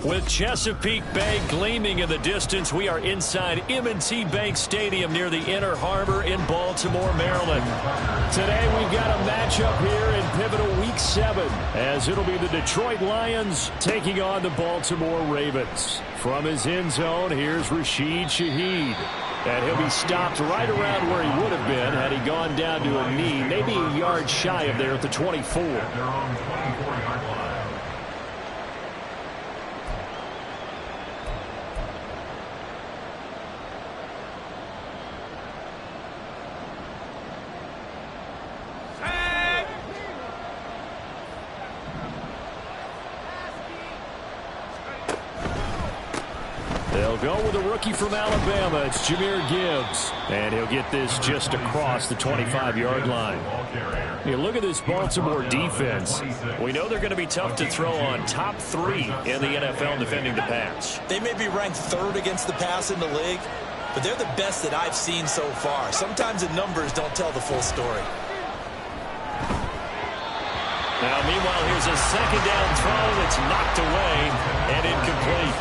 With Chesapeake Bay gleaming in the distance, we are inside M&T Bank Stadium near the Inner Harbor in Baltimore, Maryland. Today we've got a matchup here in pivotal Week 7, as it'll be the Detroit Lions taking on the Baltimore Ravens. From his end zone, here's Rashid Shaheed. And he'll be stopped right around where he would have been had he gone down to a knee, maybe a yard shy of there at the 24. They'll go with a rookie from Alabama. It's Jahmyr Gibbs. And he'll get this just across the 25-yard line. You look at this Baltimore defense. We know they're going to be tough to throw on. Top 3 in the NFL defending the pass. They may be ranked 3rd against the pass in the league, but they're the best that I've seen so far. Sometimes the numbers don't tell the full story. Now, meanwhile, here's a second down throw that's knocked away and incomplete.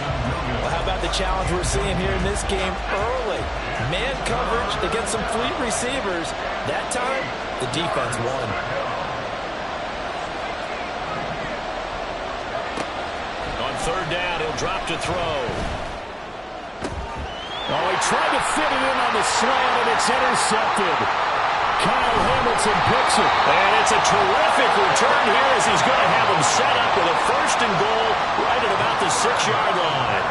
Well, how about the challenge we're seeing here in this game early? Man coverage against some fleet receivers. That time, the defense won. On 3rd down, he'll drop to throw. Oh, he tried to fit it in on the slant, and it's intercepted. Kyle Hamilton picks it. And it's a terrific return here as he's going to have him set up with a 1st and goal right at about the 6-yard line.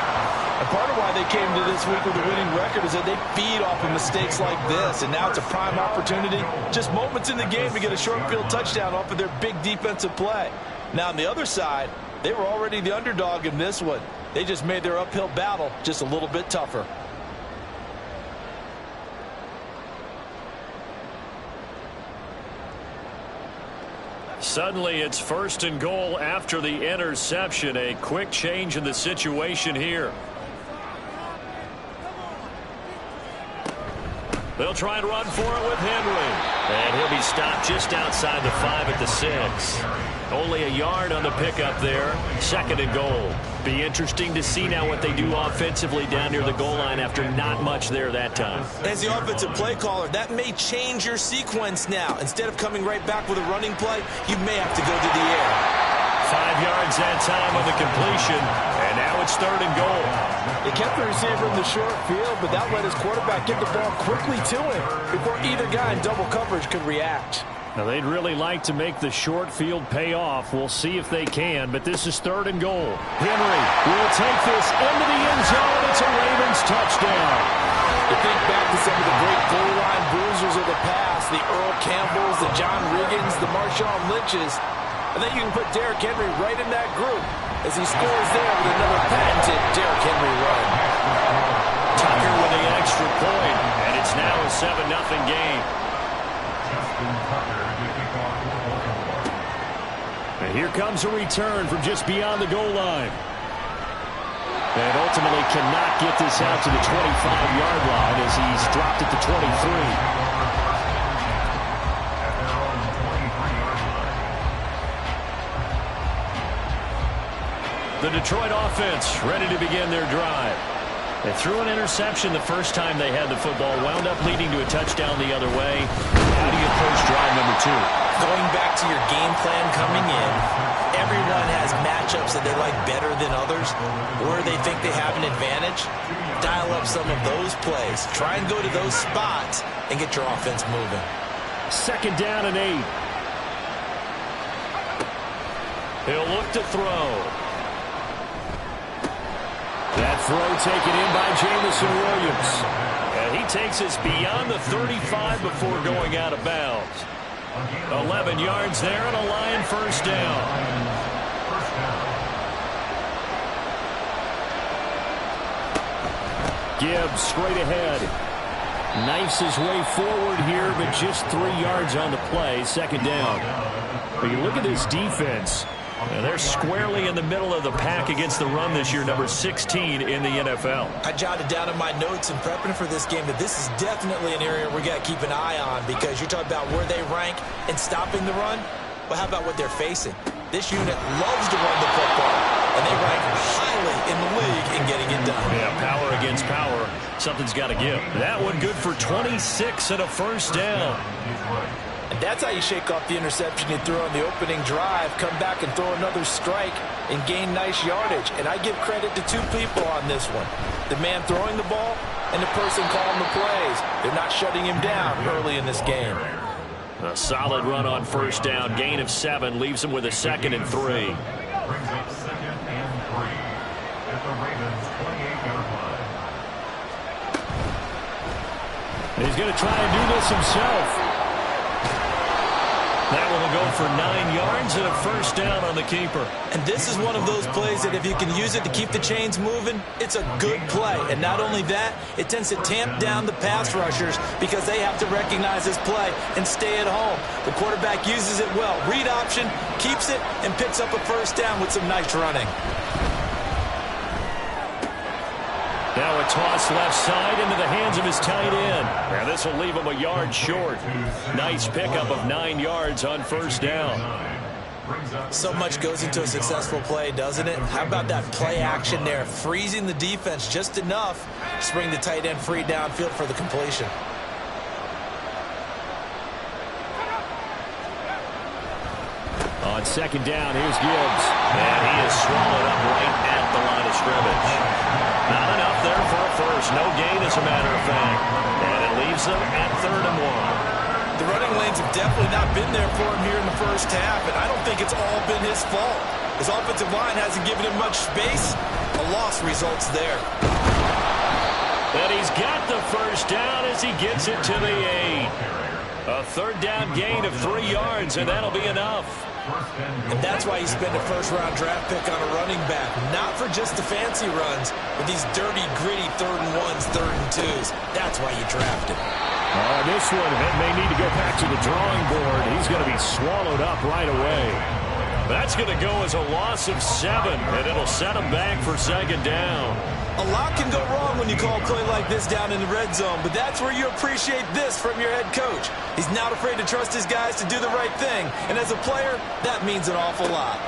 And part of why they came to this week with a winning record is that they feed off of mistakes like this. And now it's a prime opportunity, just moments in the game to get a short field touchdown off of their big defensive play. Now on the other side, they were already the underdog in this one. They just made their uphill battle just a little bit tougher. Suddenly, it's 1st and goal after the interception. A quick change in the situation here. They'll try and run for it with Henry. And he'll be stopped just outside the 5 at the 6. Only a yard on the pickup there. 2nd and goal. Be interesting to see now what they do offensively down near the goal line after not much there that time. As the offensive play caller, that may change your sequence now. Instead of coming right back with a running play, you may have to go to the air. 5 yards that time on the completion. And now it's 3rd and goal. They kept the receiver in the short field, but that let his quarterback get the ball quickly to him before either guy in double coverage could react. Now, they'd really like to make the short field pay off. We'll see if they can, but this is 3rd and goal. Henry will take this into the end zone. It's a Ravens touchdown. You think back to some of the great goal line bruisers of the past, the Earl Campbells, the John Riggins, the Marshawn Lynches. I think you can put Derrick Henry right in that group as he scores there with another patented Derrick Henry run. Tucker with the extra point, and it's now a 7-0 game. And here comes a return from just beyond the goal line. And ultimately cannot get this out to the 25-yard line as he's dropped at the 23. The Detroit offense ready to begin their drive. They threw an interception the first time they had the football, wound up leading to a touchdown the other way. How do you approach drive number 2? Going back to your game plan coming in, everyone has matchups that they like better than others, where they think they have an advantage, dial up some of those plays. Try and go to those spots and get your offense moving. 2nd down and 8. He'll look to throw. That throw taken in by Jameson Williams. And he takes us beyond the 35 before going out of bounds. 11 yards there and a Lion first down. Gibbs straight ahead. Knifes his way forward here, but just 3 yards on the play. 2nd down. But you look at this defense. They're squarely in the middle of the pack against the run this year, number 16 in the NFL. I jotted down in my notes in prepping for this game that this is definitely an area we got to keep an eye on, because you're talking about where they rank in stopping the run. Well, how about what they're facing? This unit loves to run the football, and they rank highly in the league in getting it done. Yeah, power against power. Something's got to give. That one good for 26 and a first down. And that's how you shake off the interception you threw on the opening drive, come back and throw another strike and gain nice yardage. And I give credit to 2 people on this one. The man throwing the ball and the person calling the plays. They're not shutting him down early in this game. A solid run on first down. Gain of 7 leaves him with a 2nd and 3. He's going to try and do this himself. That one will go for 9 yards and a first down on the keeper. And this is one of those plays that if you can use it to keep the chains moving, it's a good play. And not only that, it tends to tamp down the pass rushers because they have to recognize this play and stay at home. The quarterback uses it well. Read option, keeps it, and picks up a first down with some nice running. Now a toss left side into the hands of his tight end. Now this will leave him a yard short. Nice pickup of 9 yards on first down. So much goes into a successful play, doesn't it? How about that play action there? Freezing the defense just enough to bring the tight end free downfield for the completion. On 2nd down, here's Gibbs. And he is swallowed up right at the line of scrimmage. Not enough there for a first. No gain, as a matter of fact. And it leaves them at 3rd and 1. The running lanes have definitely not been there for him here in the first half, and I don't think it's all been his fault. His offensive line hasn't given him much space. A loss results there. And he's got the first down as he gets it to the 8. A 3rd down gain of 3 yards, and that'll be enough. And that's why you spend a first-round draft pick on a running back. Not for just the fancy runs, but these dirty, gritty 3rd and 1s, 3rd and 2s. That's why you draft him. This one may need to go back to the drawing board. He's going to be swallowed up right away. That's going to go as a loss of 7, and it'll set him back for 2nd down. A lot can go wrong when you call a play like this down in the red zone, but that's where you appreciate this from your head coach. He's not afraid to trust his guys to do the right thing, and as a player, that means an awful lot.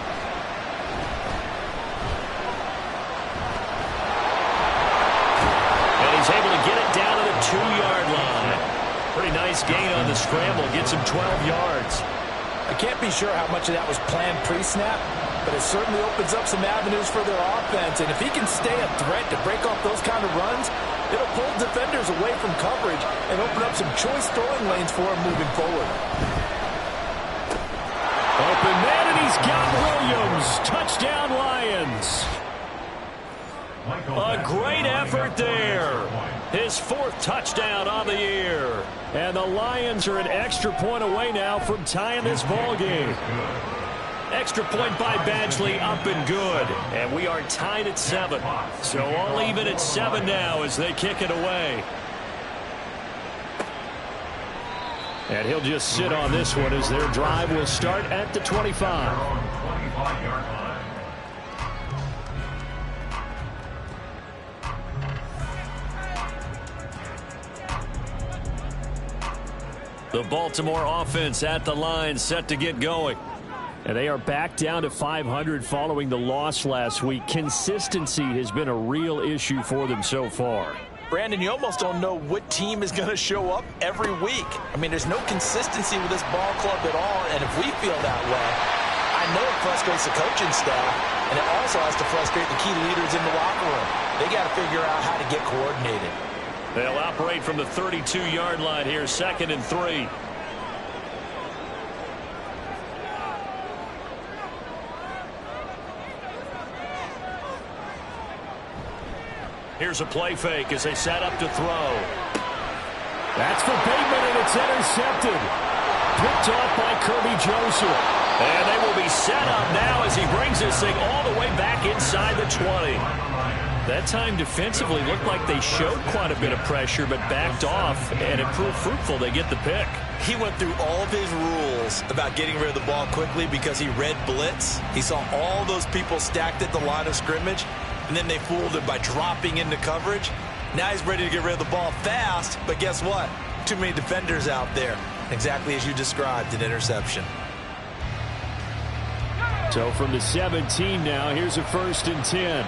And he's able to get it down to the 2-yard line. Pretty nice gain on the scramble, gets him 12 yards. I can't be sure how much of that was planned pre-snap, but it certainly opens up some avenues for their offense. And if he can stay a threat to break off those kind of runs, it'll pull defenders away from coverage and open up some choice throwing lanes for him moving forward. Open man, and he's got Williams. Touchdown, Lions. A great effort there. His 4th touchdown on the year. And the Lions are an extra point away now from tying this ball game. Extra point by Badgley, up and good. And we are tied at 7. So all even at 7 now as they kick it away. And he'll just sit on this one as their drive will start at the 25. The Baltimore offense at the line, set to get going. And they are back down to 500 following the loss last week. Consistency has been a real issue for them so far. Brandon, you almost don't know what team is going to show up every week. I mean, there's no consistency with this ball club at all, and if we feel that way, I I know it frustrates the coaching staff, and it also has to frustrate the key leaders in the locker room. They got to figure out how to get coordinated. They'll operate from the 32-yard line here, 2nd and 3. Here's a play fake as they set up to throw. That's for Bateman, and it's intercepted. Picked off by Kirby Joseph. And they will be set up now as he brings this thing all the way back inside the 20. That time defensively looked like they showed quite a bit of pressure but backed off, and it proved fruitful. They get the pick. He went through all of his rules about getting rid of the ball quickly because he read blitz. He saw all those people stacked at the line of scrimmage, and then they fooled him by dropping into coverage. Now he's ready to get rid of the ball fast, but guess what? Too many defenders out there. Exactly as you described, an interception. So from the 17 now, here's a 1st and 10.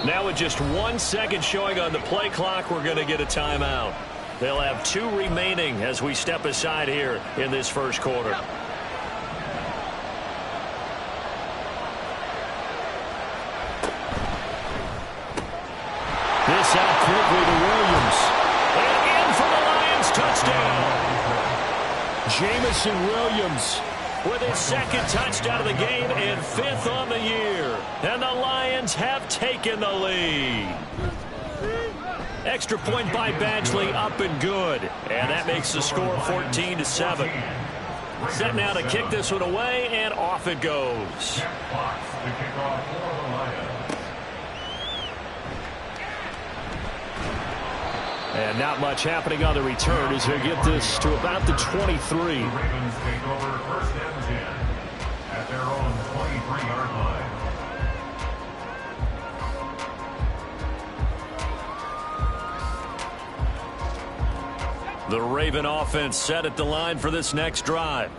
Now with just 1 second showing on the play clock, we're going to get a timeout. They'll have 2 remaining as we step aside here in this first quarter. This out quickly to Williams. And in for the Lions, touchdown. Jamison Williams with his 2nd touchdown of the game and 5th on the year. And the Lions have taken the lead. Extra point by Badgley, up and good. And that makes the score 14-7. Set now to kick this one away, and off it goes. And not much happening on the return as they get this to about the 23. The Ravens take over 1st and 10 at their own 23-yard line. The Raven offense set at the line for this next drive.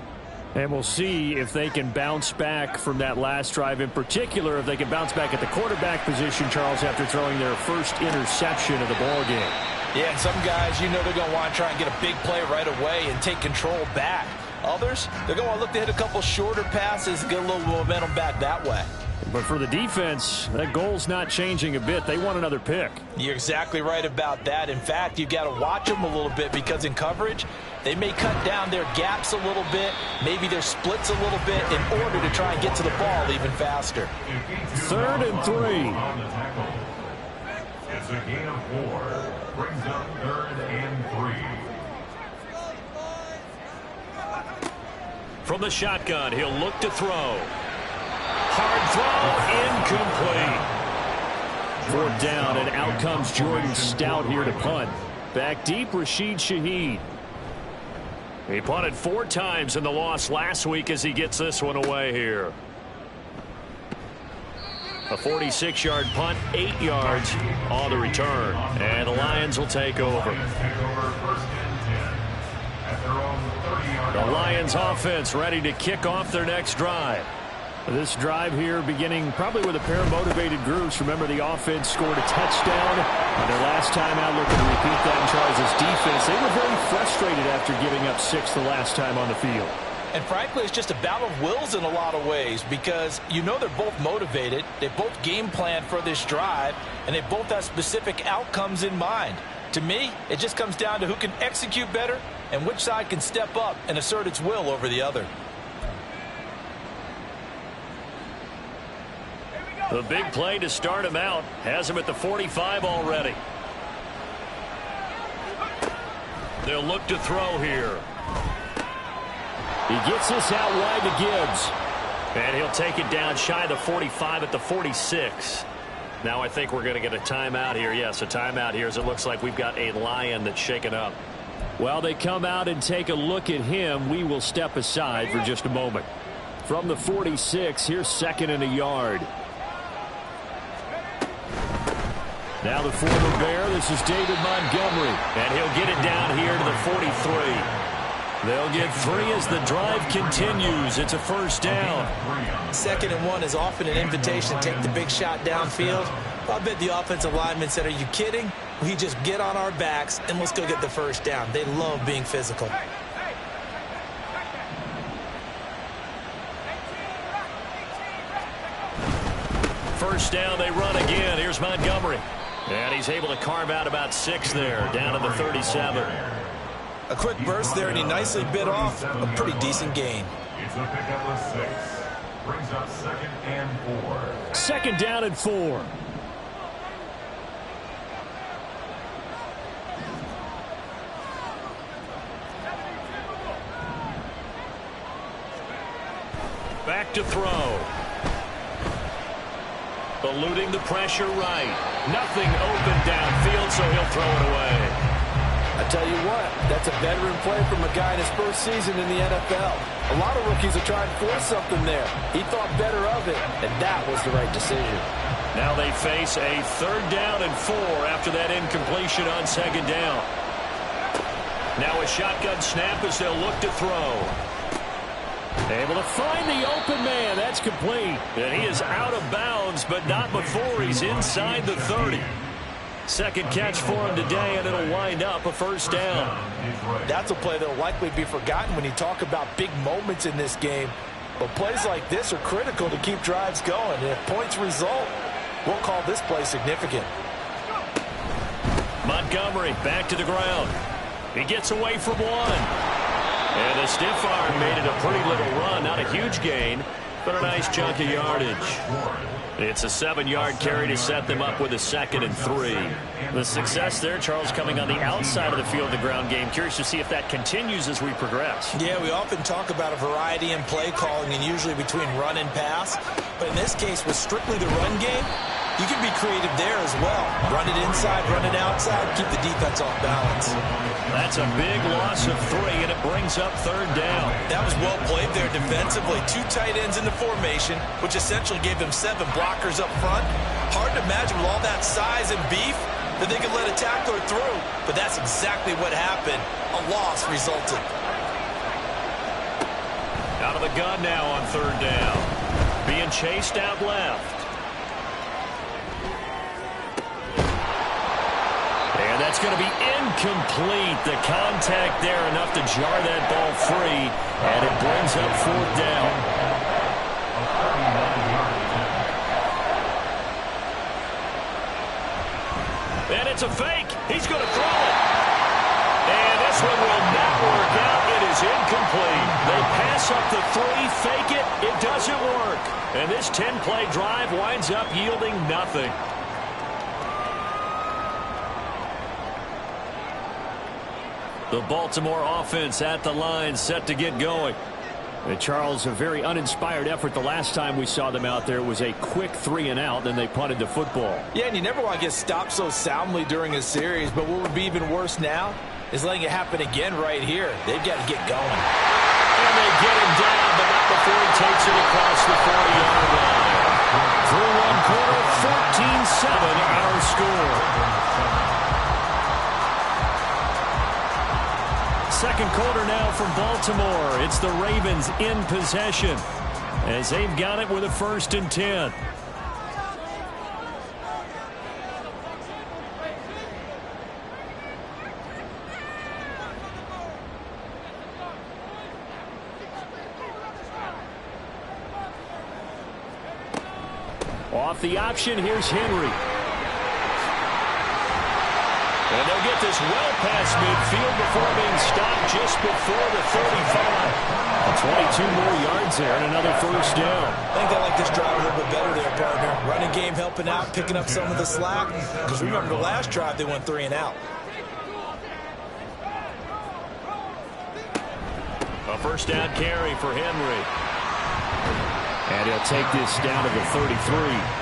And we'll see if they can bounce back from that last drive. In particular, if they can bounce back at the quarterback position, Charles, after throwing their first interception of the ball game. Yeah, and some guys, you know they're going to want to try and get a big play right away and take control back. Others, they're going to look to hit a couple shorter passes and get a little momentum back that way. But for the defense, that goal's not changing a bit. They want another pick. You're exactly right about that. In fact, you've got to watch them a little bit because in coverage, they may cut down their gaps a little bit, maybe their splits a little bit in order to try and get to the ball even faster. 3rd and 3. It's a gain of 4. Brings up 3rd and 3. From the shotgun, he'll look to throw. Hard throw, incomplete. 4th down, and out comes Jordan Stout here to punt. Back deep, Rashid Shaheed. He punted 4 times in the loss last week as he gets this one away here. A 46-yard punt, 8 yards on the return. And the Lions will take over. The Lions offense ready to kick off their next drive. This drive here beginning probably with a pair of motivated groups. Remember, the offense scored a touchdown on their last time out, looking to repeat that in Charles' defense. They were very frustrated after giving up 6 the last time on the field. And frankly, it's just a battle of wills in a lot of ways because you know they're both motivated, they both game plan for this drive, and they both have specific outcomes in mind. To me, it just comes down to who can execute better and which side can step up and assert its will over the other. The big play to start him out has him at the 45 already. They'll look to throw here. He gets this out wide to Gibbs. And he'll take it down shy of the 45 at the 46. Now I think we're going to get a timeout here. Yes, a timeout here as it looks like we've got a Lion that's shaken up. While they come out and take a look at him, we will step aside for just a moment. From the 46, here's 2nd and a yard. Now the former Bear, this is David Montgomery. And he'll get it down here to the 43. They'll get 3 as the drive continues. It's a first down. 2nd and 1 is often an invitation to take the big shot downfield. I bet the offensive lineman said, are you kidding? We just get on our backs and let's go get the first down. They love being physical. First down, they run again. Here's Montgomery. And he's able to carve out about 6 there, down to the 37. A quick burst there, and he nicely bit off a pretty decent gain. It's a pickup of 6. Brings up 2nd and 4. 2nd down and 4. Back to throw. Eluding the pressure right. Nothing open downfield, so he'll throw it away. I tell you what, that's a veteran play from a guy in his first season in the NFL. A lot of rookies are trying to force something there. He thought better of it, and that was the right decision. Now they face a 3rd down and 4 after that incompletion on 2nd down. Now a shotgun snap as they'll look to throw. Able to find the open man. That's complete. And he is out of bounds, but not before he's inside the 30. 2nd catch for him today, and it'll wind up a first down. That's a play that will likely be forgotten when you talk about big moments in this game. But plays like this are critical to keep drives going. And if points result, we'll call this play significant. Montgomery back to the ground. He gets away from one. And a stiff arm made it a pretty little run. Not a huge gain, but a nice chunk of yardage. It's a 7-yard carry to set them up with a 2nd and 3. The success there, Charles, coming on the outside of the field, the ground game. Curious to see if that continues as we progress. Yeah, we often talk about a variety in play calling and usually between run and pass. But in this case, with strictly the run game, you can be creative there as well. Run it inside, run it outside, keep the defense off balance. That's a big loss of 3, and it brings up 3rd down. That was well played there defensively. 2 tight ends in the formation, which essentially gave them 7 blockers up front. Hard to imagine with all that size and beef that they could let a tackler through, but that's exactly what happened. A loss resulted. Out of the gun now on 3rd down. Being chased out left. And that's going to be incomplete. The contact there enough to jar that ball free, and it brings up 4th down. And it's a fake. He's going to throw it. And this one will not work out. It is incomplete. They pass up the 3, fake it. It doesn't work. And this 10-play drive winds up yielding nothing. The Baltimore offense at the line, set to get going. And Charles, a very uninspired effort the last time we saw them out there. It was a quick 3 and out, then they punted the football. Yeah, and you never want to get stopped so soundly during a series, but what would be even worse now is letting it happen again right here. They've got to get going. And they get him down, but not before he takes it across the 40-yard line. Through one quarter, 14-7 our score. 2nd quarter now from Baltimore. It's the Ravens in possession as they've got it with a 1st and 10. Off the option, here's Henry. And they'll get this well past midfield before being stopped just before the 35. 22 more yards there and another 1st down. I think they like this drive a little bit better there, partner. Running game helping out, picking up some of the slack. Because remember, the last drive they went 3 and out. A 1st down carry for Henry. And he'll take this down to the 33.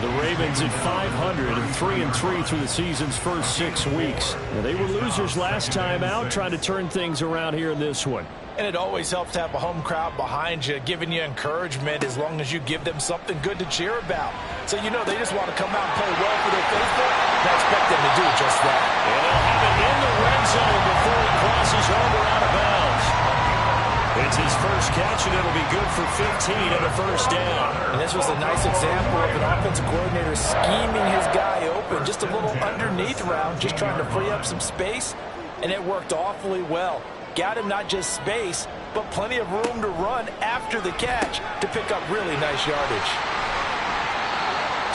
The Ravens at 500 and 3-3 through the season's first 6 weeks. Now, they were losers last time out, trying to turn things around here in this one. And it always helps to have a home crowd behind you, giving you encouragement as long as you give them something good to cheer about. So you know they just want to come out and play well for their faithful, and I expect them to do just that. And they'll have it in the red zone before he crosses over out of bounds. for 15 and a first down. And this was a nice example of an offensive coordinator scheming his guy open. Just a little underneath route, just trying to free up some space, and it worked awfully well. Got him not just space, but plenty of room to run after the catch to pick up really nice yardage.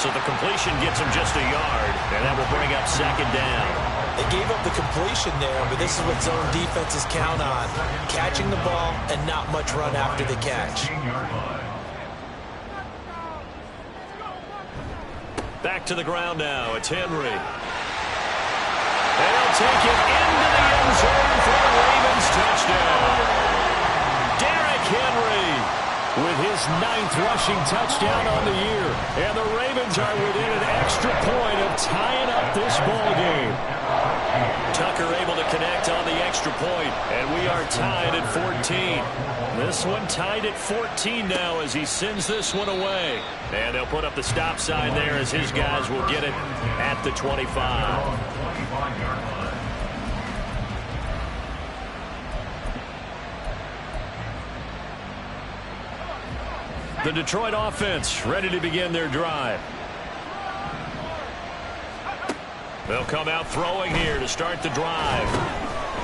So the completion gets him just a yard, and that will bring up second down. They gave up the completion there, but this is what zone defenses count on. Catching the ball and not much run after the catch. Back to the ground now. It's Henry. They'll take it into the end zone for the Ravens touchdown. Derrick Henry with his 9th rushing touchdown on the year. And the Ravens are within an extra point of tying up this ball game. Tucker able to connect on the extra point, and we are tied at 14. This one tied at 14 now as he sends this one away. And they'll put up the stop sign there as his guys will get it at the 25. The Detroit offense ready to begin their drive. They'll come out throwing here to start the drive.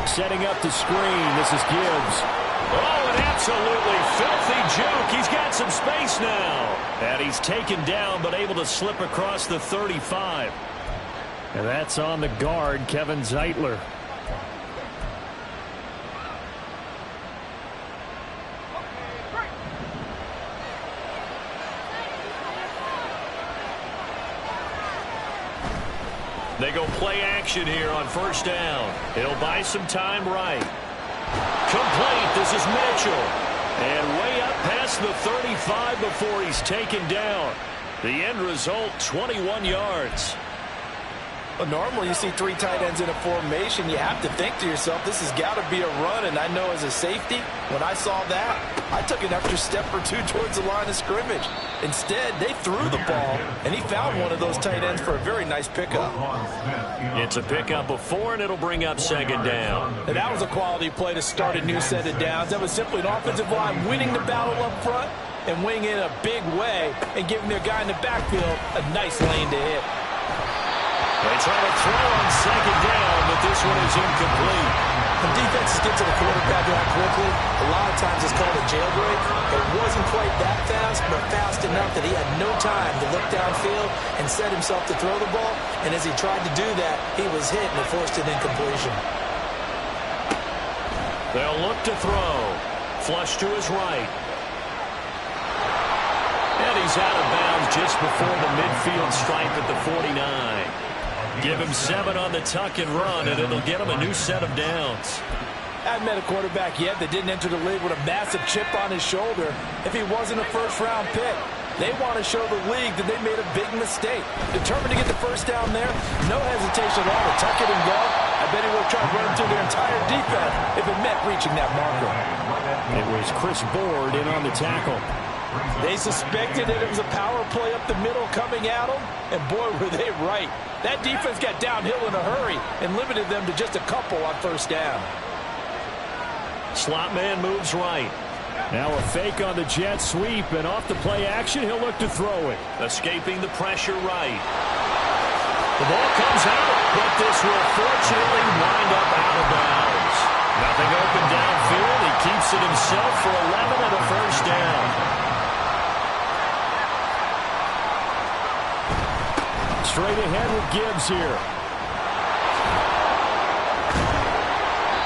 Setting up the screen. This is Gibbs. Oh, an absolutely filthy juke. He's got some space now. And he's taken down but able to slip across the 35. And that's on the guard, Kevin Zeitler. They go play action here on first down. It'll buy some time right. Complete. This is Mitchell. And way up past the 35 before he's taken down. The end result, 21 yards. Well, normally you see 3 tight ends in a formation. You have to think to yourself, this has got to be a run. And I know as a safety, when I saw that, I took an extra step or 2 towards the line of scrimmage. Instead, they threw the ball, and he found one of those tight ends for a very nice pickup. It's a pickup of 4, and it'll bring up second down. And that was a quality play to start a new set of downs. That was simply an offensive line winning the battle up front and winning in a big way and giving their guy in the backfield a nice lane to hit. They try to throw on second down, but this one is incomplete. When defenses get to the quarterback that quickly, a lot of times it's called a jailbreak. It wasn't quite that fast, but fast enough that he had no time to look downfield and set himself to throw the ball. And as he tried to do that, he was hit and it forced an incompletion. They'll look to throw. Flush to his right. And he's out of bounds just before the midfield stripe at the 49. Give him 7 on the tuck and run, and it'll get him a new set of downs. I haven't met a quarterback yet that didn't enter the league with a massive chip on his shoulder if he wasn't a first-round pick. They want to show the league that they made a big mistake. Determined to get the first down there, no hesitation at all to tuck it and go. I bet he would have tried running through their entire defense if it meant reaching that marker. It was Chris Board in on the tackle. They suspected that it was a power play up the middle coming at them, and boy, were they right. That defense got downhill in a hurry and limited them to just a couple on first down. Slot man moves right. Now a fake on the jet sweep, and off the play action, he'll look to throw it. Escaping the pressure right. The ball comes out, but this will fortunately wind up out of bounds. Nothing open downfield. He keeps it himself for 11 and a first down. Straight ahead with Gibbs here.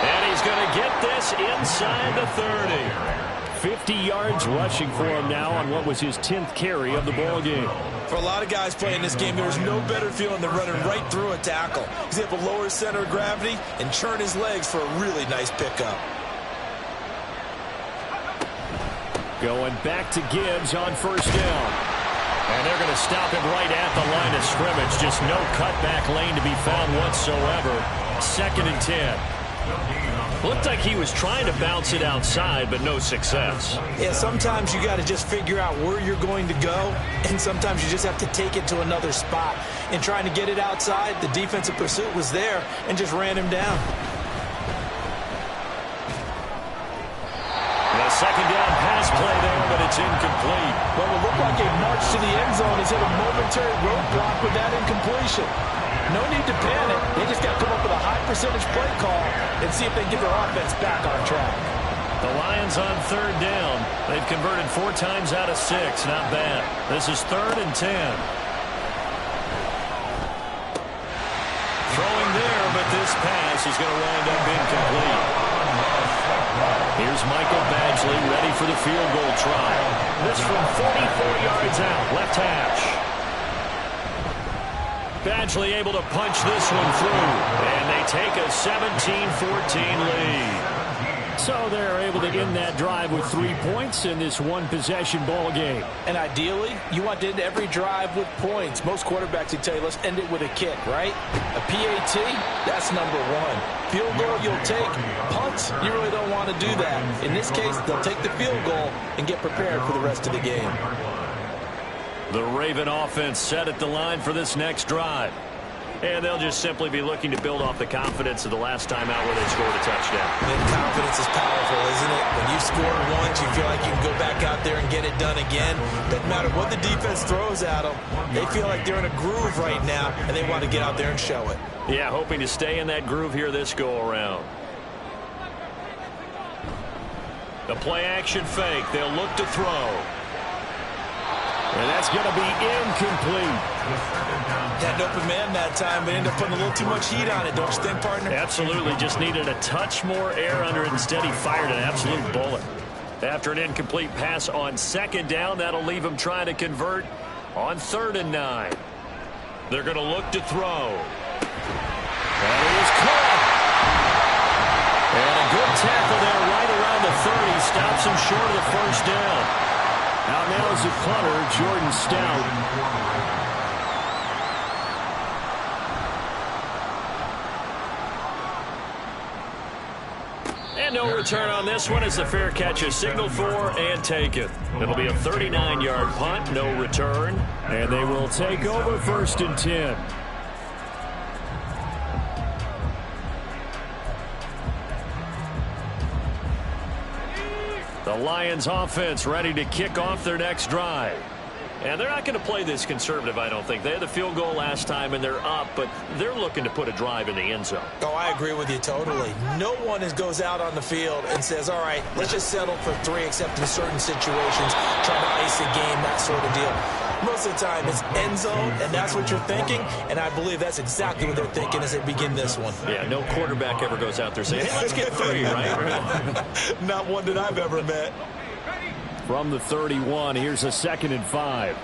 And he's going to get this inside the 30. 50 yards rushing for him now on what was his 10th carry of the ball game. For a lot of guys playing this game, there's no better feeling than running right through a tackle. He's able to lower his center of gravity and churn his legs for a really nice pickup. Going back to Gibbs on first down. And they're going to stop him right at the line of scrimmage. Just no cutback lane to be found whatsoever. 2nd and 10. Looked like he was trying to bounce it outside, but no success. Yeah, sometimes you got to just figure out where you're going to go, and sometimes you just have to take it to another spot. In trying to get it outside, the defensive pursuit was there and just ran him down. The second down pass Nice play there, but it's incomplete. Well, it looked like a march to the end zone has hit a momentary roadblock with that incompletion. No need to panic. They just got to come up with a high percentage play call and see if they can get their offense back on track. The Lions on third down. They've converted 4 times out of 6. Not bad. This is 3rd and 10. Throwing there, but this pass is going to wind up incomplete. Here's Michael Badgley ready for the field goal try. This from 44 yards out, left hash. Badgley able to punch this one through, and they take a 17-14 lead. So they're able to end that drive with 3 points in this one-possession ball game. And ideally, you want to end every drive with points. Most quarterbacks would tell you, let's end it with a kick, right? A PAT, that's number 1. Field goal, you'll take. Punts, you really don't want to do that. In this case, they'll take the field goal and get prepared for the rest of the game. The Raven offense set at the line for this next drive. And they'll just simply be looking to build off the confidence of the last time out where they scored a touchdown. And confidence is powerful, isn't it? When you score once, you feel like you can go back out there and get it done again. Doesn't matter what the defense throws at them. They feel like they're in a groove right now, and they want to get out there and show it. Yeah, hoping to stay in that groove here this go-around. The play-action fake. They'll look to throw. And that's going to be incomplete. Had an open man that time, but ended up putting a little too much heat on it, don't you think, partner? Absolutely. Just needed a touch more air under it. Instead, he fired an absolute bullet. After an incomplete pass on 2nd down, that'll leave him trying to convert on 3rd and 9. They're going to look to throw. That is caught. And a good tackle there right around the 30. Stops him short of the 1st down. Now is the punter, Jordan Stout. And no return on this one as the fair catch is signaled for and taken. It'll be a 39-yard punt, no return. And they will take over 1st and 10. The Lions offense ready to kick off their next drive. And they're not going to play this conservative, I don't think. They had the field goal last time, and they're up, but they're looking to put a drive in the end zone. Oh, I agree with you totally. No one goes out on the field and says, all right, let's just settle for 3, except in certain situations, trying to ice a game, that sort of deal. Most of the time, it's end zone, and that's what you're thinking, and I believe that's exactly what they're thinking as they begin this one. Yeah, no quarterback ever goes out there saying, hey, let's get 3, right? Not one that I've ever met. From the 31, here's a 2nd and 5.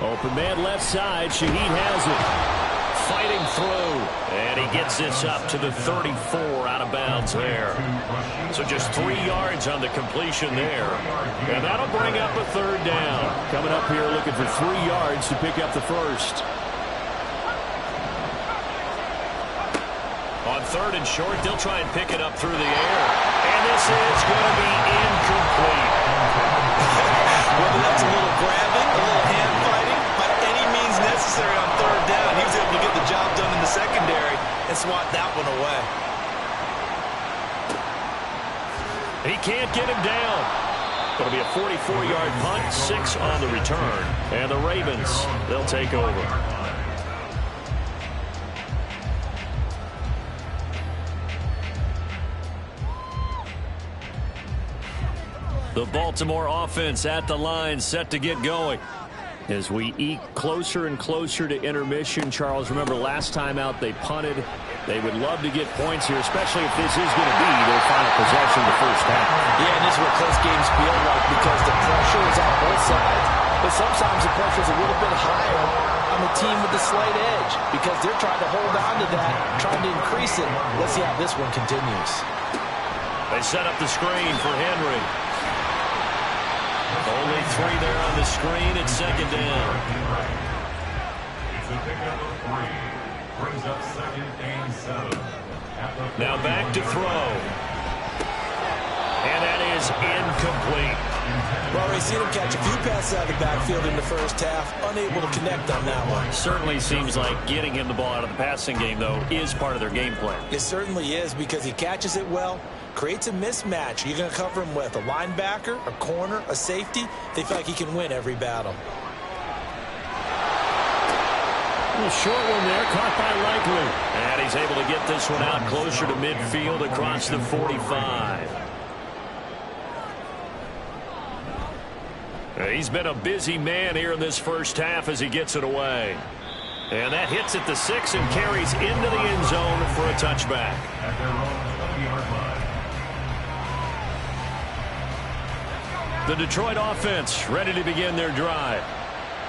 Open man left side. Shaheed has it. Fighting through. And he gets this up to the 34 out of bounds there. So just 3 yards on the completion there. And that'll bring up a 3rd down. Coming up here looking for 3 yards to pick up the 1st. On 3rd and short, they'll try and pick it up through the air. And this is going to be incomplete. Whether that's a little grabbing, a little hand fighting, by any means necessary on 3rd down, he was able to get the job done in the secondary and swat that one away. He can't get him down. It'll be a 44-yard punt, 6 on the return. And the Ravens, they'll take over. The Baltimore offense at the line, set to get going. As we eke closer and closer to intermission, Charles, remember last time out they punted. They would love to get points here, especially if this is going to be their final possession the 1st half. Yeah, and this is what close games feel like because the pressure is on both sides. But sometimes the pressure is a little bit higher on the team with the slight edge because they're trying to hold on to that, trying to increase it. Let's see how this one continues. They set up the screen for Henry. Only 3 there on the screen at 2nd down. It's a pickup of 3. Brings up 2nd and 7. Now back to throw. And that is incomplete. Well, we've seen him catch a few passes out of the backfield in the first half, unable to connect on that one. Certainly seems like getting him the ball out of the passing game, though, is part of their game plan. It certainly is, because he catches it well, creates a mismatch. You're going to cover him with a linebacker, a corner, a safety. They feel like he can win every battle. A short one there, caught by Likely. And he's able to get this one out closer to midfield across the 45. He's been a busy man here in this first half as he gets it away. And that hits at the 6 and carries into the end zone for a touchback. At their own 20-yard line. The Detroit offense ready to begin their drive.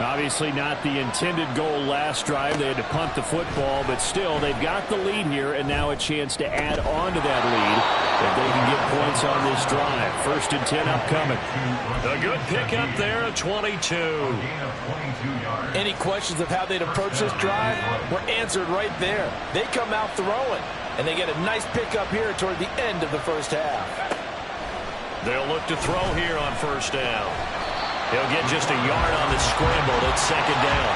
Obviously not the intended goal last drive. They had to punt the football, but still they've got the lead here, and now a chance to add on to that lead if they can get points on this drive. 1st and 10 upcoming. A good pickup there at 22. Any questions of how they'd approach this drive were answered right there. They come out throwing, and they get a nice pickup here toward the end of the first half. They'll look to throw here on 1st down. He'll get just a yard on the scramble at 2nd down.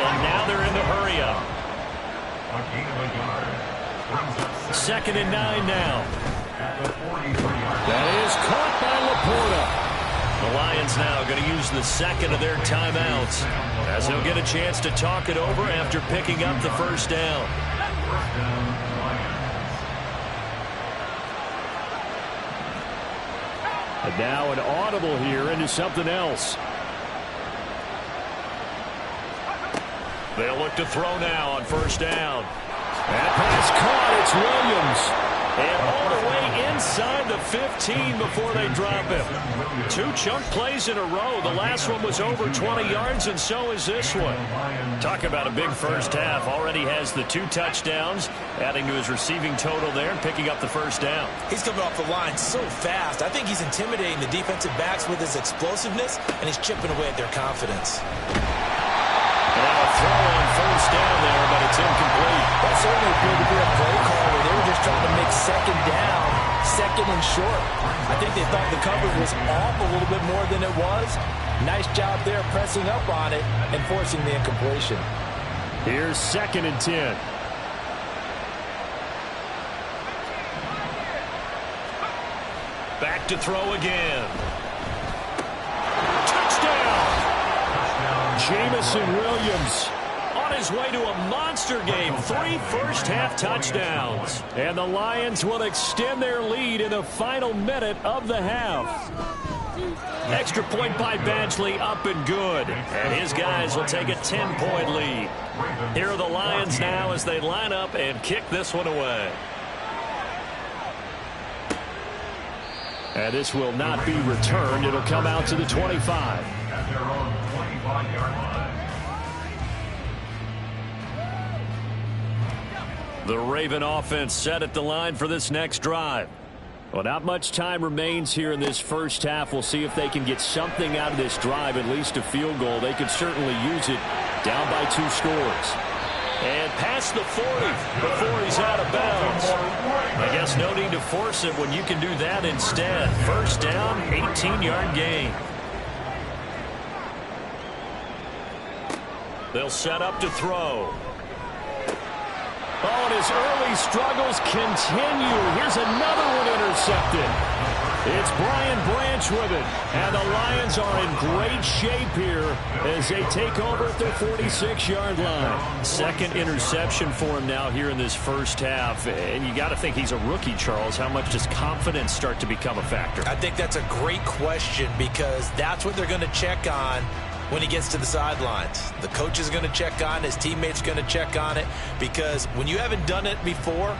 And now they're in the hurry up. 2nd and 9 now. That is caught by Laporta. The Lions now going to use the 2nd of their timeouts as they'll get a chance to talk it over after picking up the 1st down. And now an audible here into something else. They'll look to throw now on 1st down. That pass caught. It's Williams. And all the way inside the 15 before they drop him. 2 chunk plays in a row. The last one was over 20 yards, and so is this one. Talk about a big first half. Already has the 2 touchdowns, adding to his receiving total there, picking up the 1st down. He's coming off the line so fast. I think he's intimidating the defensive backs with his explosiveness, and he's chipping away at their confidence. Now a throw on 1st down there, but it's incomplete. That certainly appeared to be a play call where they were just trying to make 2nd down, 2nd and short. I think they thought the coverage was off a little bit more than it was. Nice job there pressing up on it and forcing the incompletion. Here's 2nd and 10. Back to throw again. Jamison Williams on his way to a monster game. 3 first-half touchdowns. And the Lions will extend their lead in the final minute of the half. Extra point by Badgley up and good. And his guys will take a 10-point lead. Here are the Lions now as they line up and kick this one away. And this will not be returned. It'll come out to the 25. At their own 25-yard line. The Raven offense set at the line for this next drive. Well, not much time remains here in this first half. We'll see if they can get something out of this drive, at least a field goal. They could certainly use it down by 2 scores. And past the 40 before he's out of bounds. I guess no need to force it when you can do that instead. 1st down, 18-yard gain. They'll set up to throw. Oh, and his early struggles continue. Here's another one intercepted. It's Brian Branch with it. And the Lions are in great shape here as they take over at their 46-yard line. 2nd interception for him now here in this first half. And you got to think he's a rookie, Charles. How much does confidence start to become a factor? I think that's a great question, because that's what they're going to check on when he gets to the sidelines. The coach is going to check on it. His teammates are going to check on it, because when you haven't done it before,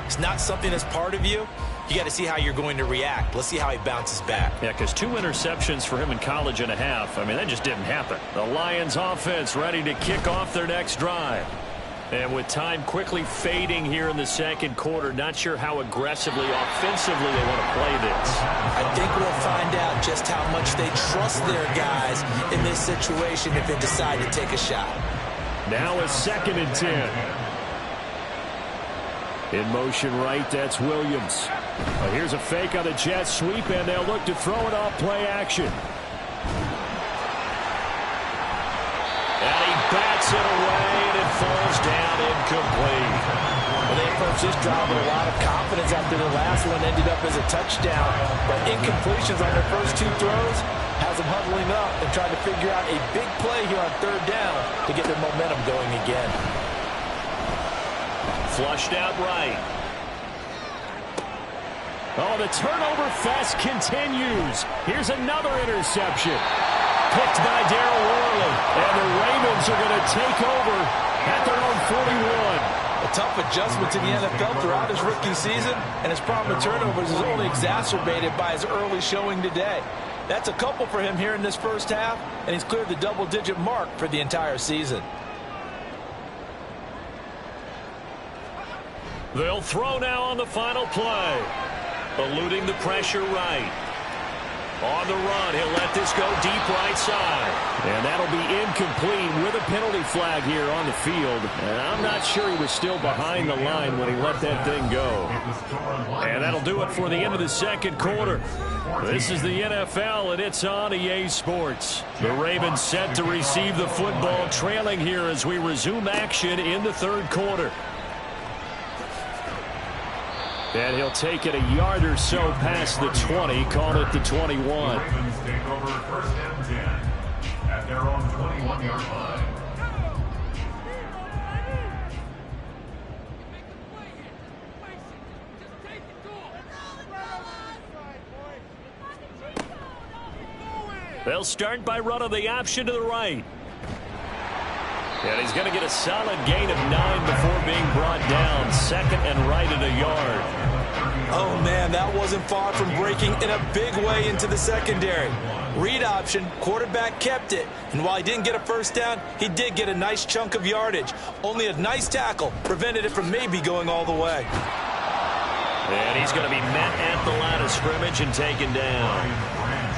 it's not something that's part of you. You got to see how you're going to react. Let's see how he bounces back. Yeah, because 2 interceptions for him in college and a half. I mean, that just didn't happen. The Lions offense ready to kick off their next drive. And with time quickly fading here in the 2nd quarter, not sure how aggressively, offensively they want to play this. I think we'll find out just how much they trust their guys in this situation if they decide to take a shot. Now a 2nd and 10. In motion right, that's Williams. Here's a fake on the jet sweep, and they'll look to throw it off play action. And he bats it away, and it falls down incomplete. Well, they approached this drive with a lot of confidence after the last one ended up as a touchdown. But incompletions on their first two throws has them huddling up and trying to figure out a big play here on third down to get their momentum going again. Flushed out right. Oh, the turnover fest continues. Here's another interception. Picked by Darryl Worley. And the Ravens are going to take over at their own 41. A tough adjustment to the NFL throughout his rookie season, and his problem with turnovers is only exacerbated by his early showing today. That's a couple for him here in this first half, and he's cleared the double-digit mark for the entire season. They'll throw now on the final play. Eluding the pressure right. On the run, he'll let this go deep right side. And that'll be incomplete with a penalty flag here on the field. And I'm not sure he was still behind the line when he let that thing go. And that'll do it for the end of the second quarter. This is the NFL, and it's on EA Sports. The Ravens set to receive the football, trailing here as we resume action in the third quarter. And he'll take it a yard or so past the 20, call it the 21. The Ravens take over first and 10 at their own 21-yard line. They'll start by running the option to the right. And he's going to get a solid gain of 9 before being brought down. Second and right at a yard. Oh, man, that wasn't far from breaking in a big way into the secondary. Read option, quarterback kept it. And while he didn't get a first down, he did get a nice chunk of yardage. Only a nice tackle prevented it from maybe going all the way. And he's going to be met at the line of scrimmage and taken down.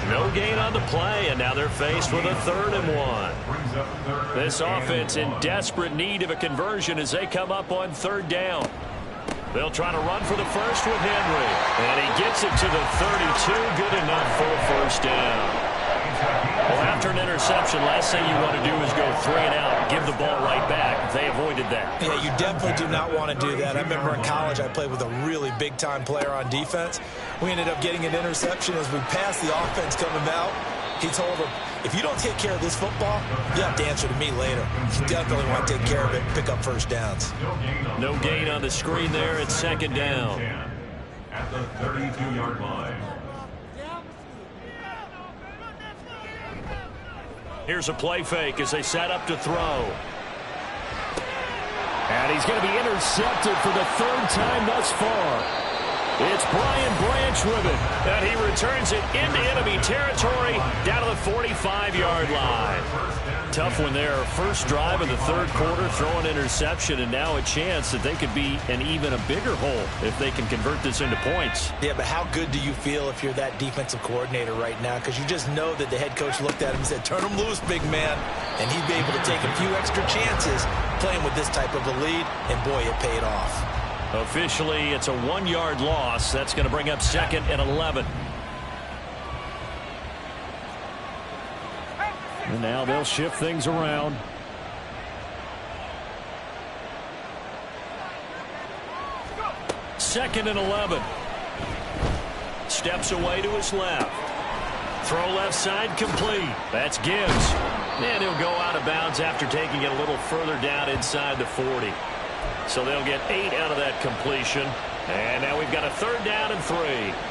No gain on the play, and now they're faced with a 3rd and 1. This offense in desperate need of a conversion as they come up on 3rd down. They'll try to run for the first with Henry. And he gets it to the 32. Good enough for a first down. Well, after an interception, last thing you want to do is go 3 and out, give the ball right back. They avoided that. Yeah, you definitely do not want to do that. I remember in college I played with a really big-time player on defense. We ended up getting an interception as we passed the offense coming out. He told him, if you don't take care of this football, you have to answer to me later. You definitely want to take care of it and pick up first downs. No gain on the screen there at 2nd down. At the 32-yard line. Here's a play fake as they set up to throw. And he's going to be intercepted for the 3rd time thus far. It's Brian Branch with it. And he returns it into enemy territory down to the 45-yard line. Tough one there. First drive of the 3rd quarter, throw an interception, and now a chance that they could be in even a bigger hole if they can convert this into points. Yeah, but how good do you feel if you're that defensive coordinator right now? Because you just know that the head coach looked at him and said, turn him loose, big man. And he'd be able to take a few extra chances playing with this type of a lead, and boy, it paid off. Officially, it's a 1-yard loss. That's going to bring up 2nd and 11. And now they'll shift things around. Second and 11. Steps away to his left. Throw left side complete. That's Gibbs. And he'll go out of bounds after taking it a little further down inside the 40. So they'll get 8 out of that completion. And now we've got a 3rd down and 3.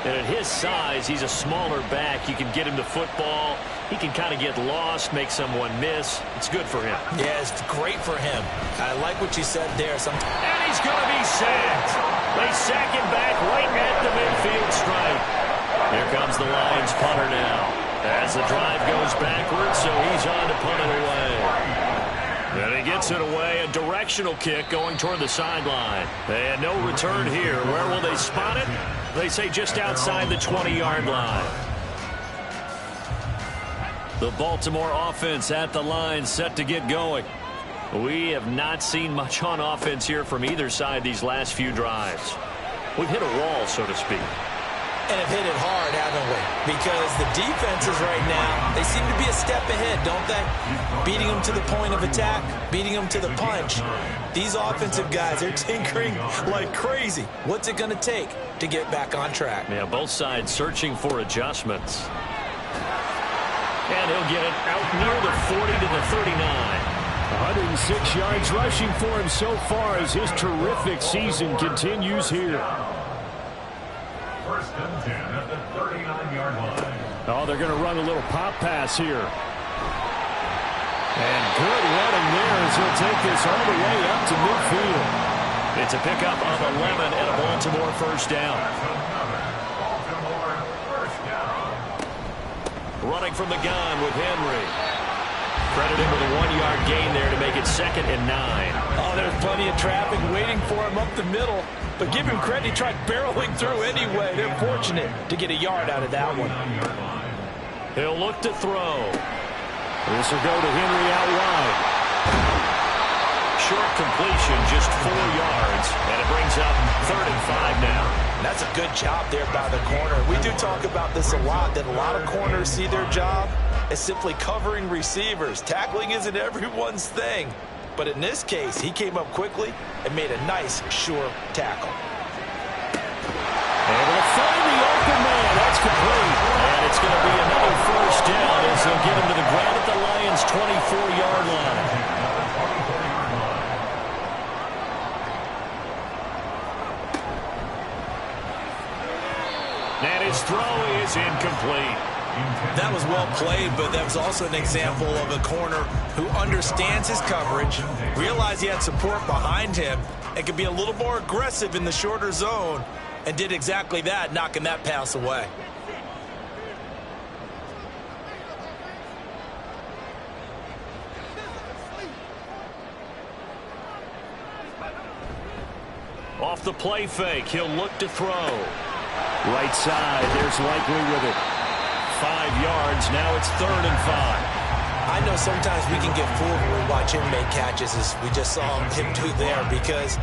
And at his size, he's a smaller back. You can get him to football. He can kind of get lost, make someone miss. It's good for him. Yeah, it's great for him. I like what you said there. And he's going to be sacked. They sack him back right at the midfield stripe. Here comes the Lions punter now. As the drive goes backwards, so he's on to punt it away. And he gets it away, a directional kick going toward the sideline. And no return here. Where will they spot it? They say just outside the 20-yard line. The Baltimore offense at the line, set to get going. We have not seen much on offense here from either side these last few drives. We've hit a wall, so to speak. And have hit it hard, haven't we? Because the defenses right now, they seem to be a step ahead, don't they? Beating them to the point of attack, beating them to the punch. These offensive guys, they're tinkering like crazy. What's it going to take to get back on track? Yeah, both sides searching for adjustments. And he'll get it out near the 40 to the 39. 106 yards rushing for him so far as his terrific season continues here. First and 10 at the 39-yard line. Oh, they're going to run a little pop pass here. And good running there as he'll take this all the way up to midfield. It's a pickup of 11 and a Baltimore first down. Baltimore first down. Running from the gun with Henry. Credited with a 1-yard gain there to make it 2nd and 9. Oh, there's plenty of traffic waiting for him up the middle. But give him credit, he tried barreling through anyway. They're fortunate to get a yard out of that one. He'll look to throw. This will go to Henry out wide. Short completion, just 4 yards. And it brings up 3rd and 5 now. And that's a good job there by the corner. We do talk about this a lot, that a lot of corners see their job as simply covering receivers. Tackling isn't everyone's thing. But in this case, he came up quickly and made a nice, sure tackle. Able to find the open man. That's complete. And it's going to be another first down as they'll get him to the ground at the Lions' 24-yard line. And his throw is incomplete. That was well played, but that was also an example of a corner who understands his coverage, realized he had support behind him, and could be a little more aggressive in the shorter zone, and did exactly that, knocking that pass away. Off the play fake, he'll look to throw. Right side, there's Likely with it. 5 yards, now it's 3rd and 5. I know sometimes we can get fooled when we watch him make catches, as we just saw him do there, because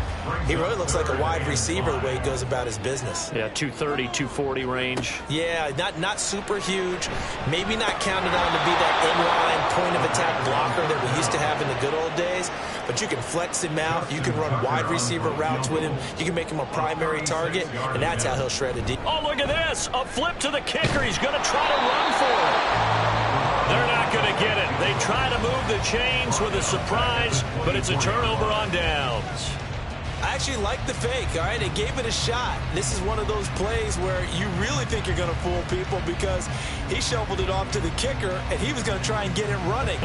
he really looks like a wide receiver the way he goes about his business. Yeah, 230, 240 range. Yeah, not super huge, maybe not counted on to be that inline point-of-attack blocker that we used to have in the good old days, but you can flex him out, you can run wide receiver routes with him, you can make him a primary target, and that's how he'll shred a deep. Oh, look at this, a flip to the kicker. He's going to try to run for it. They're not going to get it. They try to move the chains with a surprise, but it's a turnover on downs. I actually like the fake, all right? They gave it a shot. This is one of those plays where you really think you're going to fool people because he shoveled it off to the kicker, and he was going to try and get it running.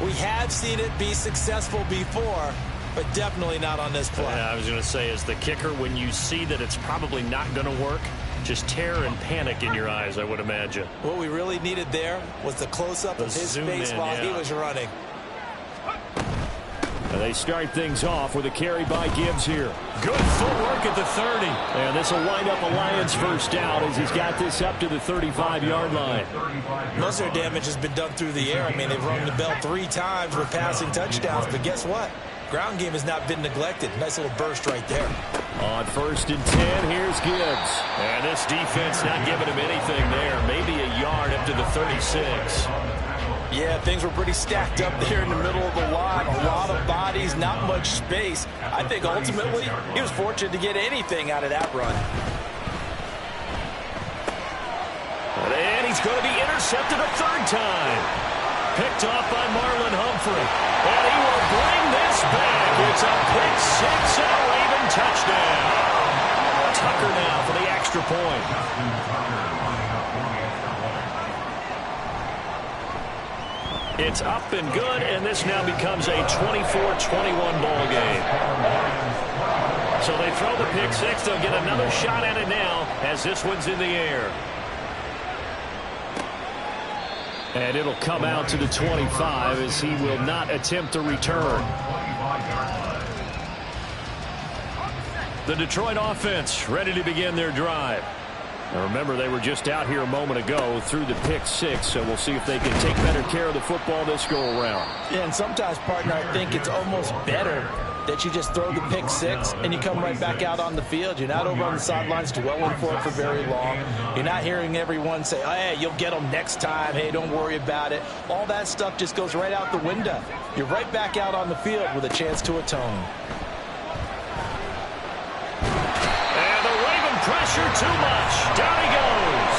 We have seen it be successful before, but definitely not on this play. Yeah, I was going to say, as the kicker, when you see that it's probably not going to work, just terror and panic in your eyes, I would imagine. What we really needed there was the close-up of his face while he was running. They start things off with a carry by Gibbs here. Good footwork at the 30. And this will wind up a Lions first down as he's got this up to the 35-yard line. Most of their damage has been done through the air. I mean, they've rung the bell 3 times with passing touchdowns, but guess what? Ground game has not been neglected. Nice little burst right there. On 1st and 10, here's Gibbs. And this defense not giving him anything there. Maybe a yard up to the 36. Yeah, things were pretty stacked up there in the middle of the line. A lot of bodies, not much space. I think ultimately he was fortunate to get anything out of that run. And he's going to be intercepted a 3rd time. Picked off by Marlon Humphrey. And he will bring this back. It's a pick 6 and a Raven touchdown. Tucker now for the extra point. It's up and good, and this now becomes a 24-21 ball game. So they throw the pick 6. They'll get another shot at it now as this one's in the air. And it'll come out to the 25 as he will not attempt to return. The Detroit offense ready to begin their drive. Now remember, they were just out here a moment ago through the pick six, so we'll see if they can take better care of the football this go-around. Yeah, and sometimes, partner, I think it's almost better that you just throw the pick six and you come right back out on the field. You're not over on the sidelines dwelling for it for very long. You're not hearing everyone say, oh, hey, you'll get them next time. Hey, don't worry about it. All that stuff just goes right out the window. You're right back out on the field with a chance to atone. Pressure too much. Down he goes.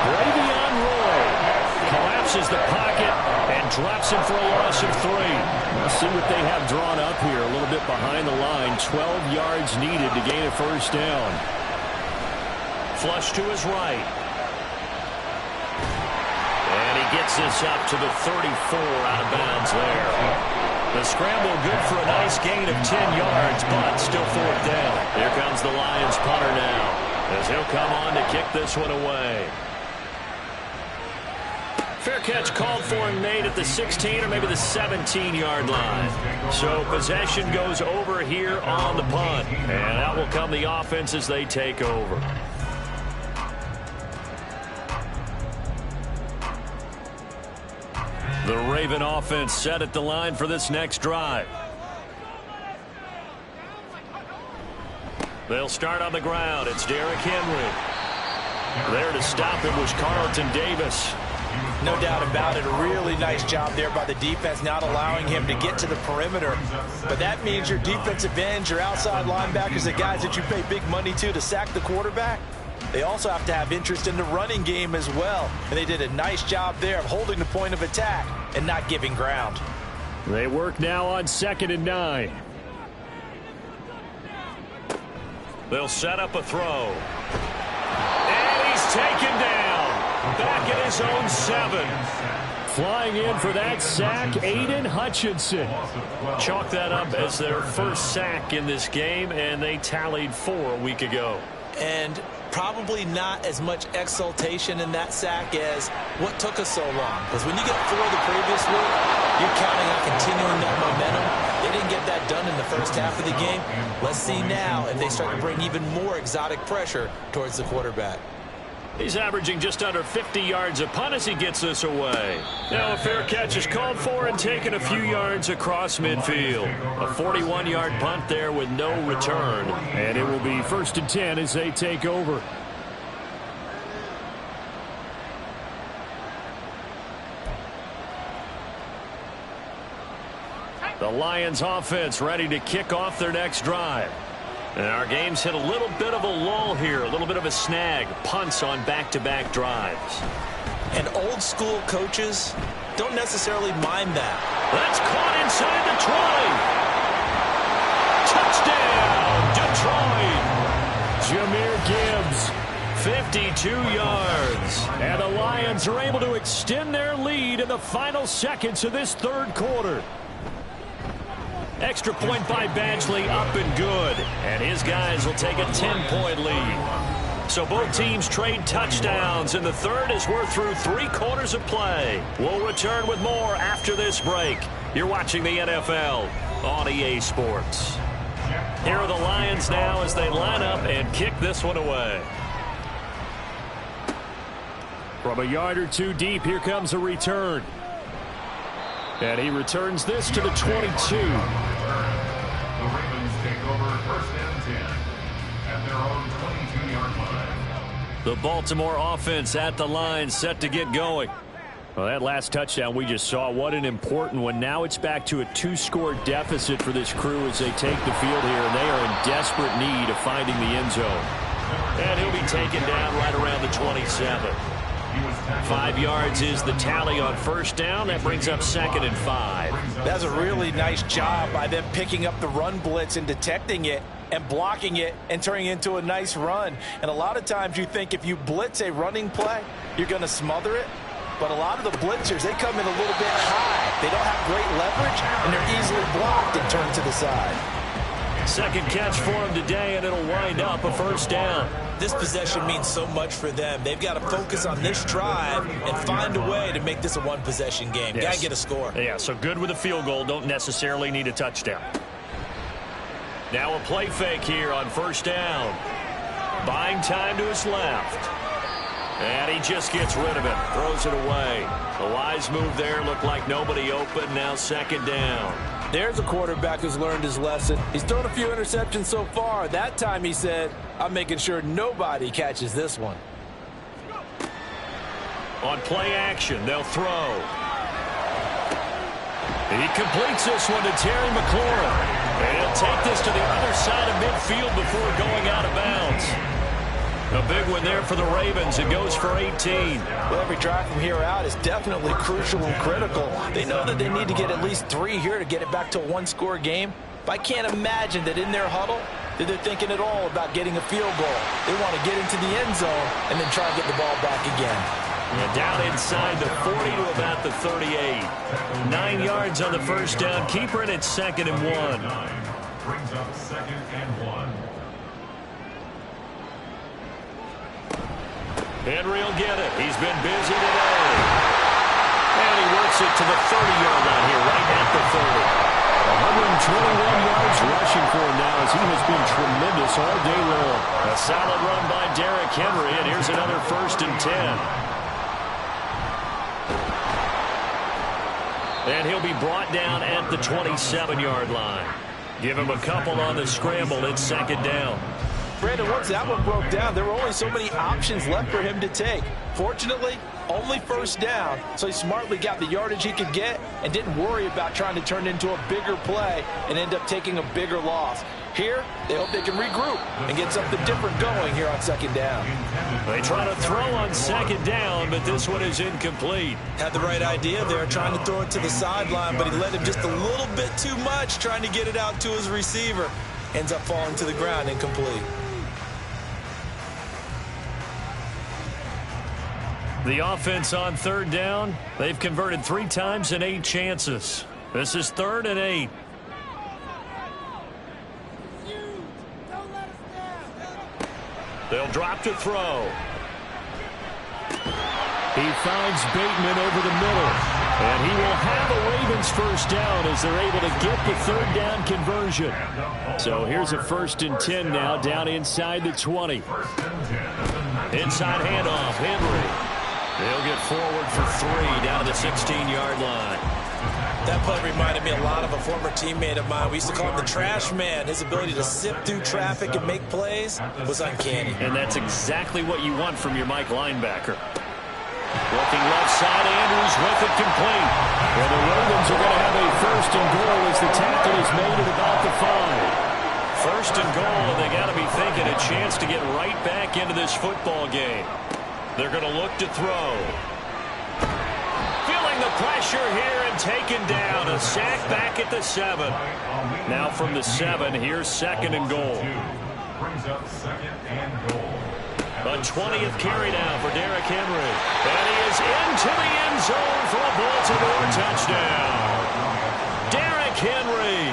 Ravion Roy collapses the pocket and drops him for a loss of 3. Let's see what they have drawn up here. A little bit behind the line. 12 yards needed to gain a first down. Flush to his right. And he gets this up to the 34 out of bounds there. The scramble good for a nice gain of 10 yards, but still 4th down. Here comes the Lions punter now, as he'll come on to kick this one away. Fair catch called for and made at the 16 or maybe the 17-yard line. So possession goes over here on the punt, and out will come the offense as they take over. The Raven offense set at the line for this next drive. They'll start on the ground. It's Derrick Henry. There to stop him was Carlton Davis. No doubt about it. A really nice job there by the defense, not allowing him to get to the perimeter. But that means your defensive ends, your outside linebackers, the guys that you pay big money to sack the quarterback, they also have to have interest in the running game as well. And they did a nice job there of holding the point of attack and not giving ground. They work now on 2nd and 9. They'll set up a throw. And he's taken down. Back at his own 7. Flying in for that sack, Aiden Hutchinson. Chalk that up as their first sack in this game, and they tallied 4 a week ago. And probably not as much exultation in that sack as what took us so long. Because when you get 4 the previous week, you're counting on continuing that momentum. They didn't get that done in the first half of the game. Let's see now if they start to bring even more exotic pressure towards the quarterback. He's averaging just under 50 yards a punt as he gets this away. Now a fair catch is called for and taken a few yards across midfield. A 41-yard punt there with no return. And it will be 1st and 10 as they take over. The Lions offense ready to kick off their next drive. And our game's hit a little bit of a lull here, a little bit of a snag. Punts on back-to-back drives. And old school coaches don't necessarily mind that. That's caught inside the 20. Touchdown, Detroit. Jameer Gibbs, 52 yards. And the Lions are able to extend their lead in the final seconds of this 3rd quarter. Extra point by Badgley, up and good. And his guys will take a 10-point lead. So both teams trade touchdowns, and the 3rd as we're through 3 quarters of play. We'll return with more after this break. You're watching the NFL on EA Sports. Here are the Lions now as they line up and kick this one away. From a yard or 2 deep, here comes a return. And he returns this to the 22. The Ravens take over 1st and 10 at their own 22-yard line. The Baltimore offense at the line, set to get going. Well, that last touchdown we just saw, what an important one. Now it's back to a 2-score deficit for this crew as they take the field here, and they are in desperate need of finding the end zone. And he'll be taken down right around the 27. 5 yards is the tally on 1st down. That brings up 2nd and 5. That's a really nice job by them picking up the run blitz and detecting it and blocking it and turning it into a nice run. And a lot of times you think if you blitz a running play, you're going to smother it. But a lot of the blitzers, they come in a little bit high. They don't have great leverage, and they're easily blocked and turned to the side. 2nd catch for him today, and it'll wind up a 1st down. This possession means so much for them. They've got to focus on this drive and find a way to make this a one-possession game. Yes. Got to get a score. Yeah, so good with a field goal. Don't necessarily need a touchdown. Now a play fake here on 1st down. Buying time to his left. And he just gets rid of it. Throws it away. A wise move there. Looked like nobody open. Now second down. There's a quarterback who's learned his lesson. He's thrown a few interceptions so far. That time he said, I'm making sure nobody catches this one. On play action, they'll throw. He completes this one to Terry McLaurin. And he'll take this to the other side of midfield before going out of bounds. A big one there for the Ravens. It goes for 18. Well, every drive from here out is definitely crucial and critical. They know that they need to get at least 3 here to get it back to a one-score game. But I can't imagine that in their huddle that they're thinking at all about getting a field goal. They want to get into the end zone and then try and get the ball back again. And down inside the 40 to about the 38. 9 yards on the first down. Keeper in at 2nd and 1. Brings up 2nd and 1. Henry will get it. He's been busy today. And he works it to the 30-yard line here, right at the 30. 121 yards rushing for him now as he has been tremendous all day long. A solid run by Derrick Henry, and here's another 1st and 10. And he'll be brought down at the 27-yard line. Give him a couple on the scramble. It's 2nd down. Brandon, once that one broke down, there were only so many options left for him to take. Fortunately, only 1st down, so he smartly got the yardage he could get and didn't worry about trying to turn it into a bigger play and end up taking a bigger loss. Here, they hope they can regroup and get something different going here on 2nd down. They try to throw on 2nd down, but this one is incomplete. Had the right idea there, trying to throw it to the sideline, but he let him just a little bit too much, trying to get it out to his receiver. Ends up falling to the ground, incomplete. The offense on 3rd down, they've converted 3 times in 8 chances. This is 3rd and 8. They'll drop to throw. He finds Bateman over the middle. And he will have a Ravens 1st down as they're able to get the 3rd down conversion. So here's a 1st and 10 now down inside the 20. Inside handoff, Henry. They'll get forward for 3 down to the 16-yard line. That play reminded me a lot of a former teammate of mine. We used to call him the trash man. His ability to sift through traffic and make plays was uncanny. And that's exactly what you want from your Mike linebacker. Looking left side, Andrews with it complete. And the Ravens are going to have a 1st and goal as the tackle is made at about the 5. 1st and goal, and they got to be thinking a chance to get right back into this football game. They're going to look to throw. Feeling the pressure here and taken down. A sack back at the 7. Now from the 7, here's 2nd and goal. Brings up 2nd and goal. A 20th carry now for Derrick Henry. And he is into the end zone for a Baltimore touchdown. Derrick Henry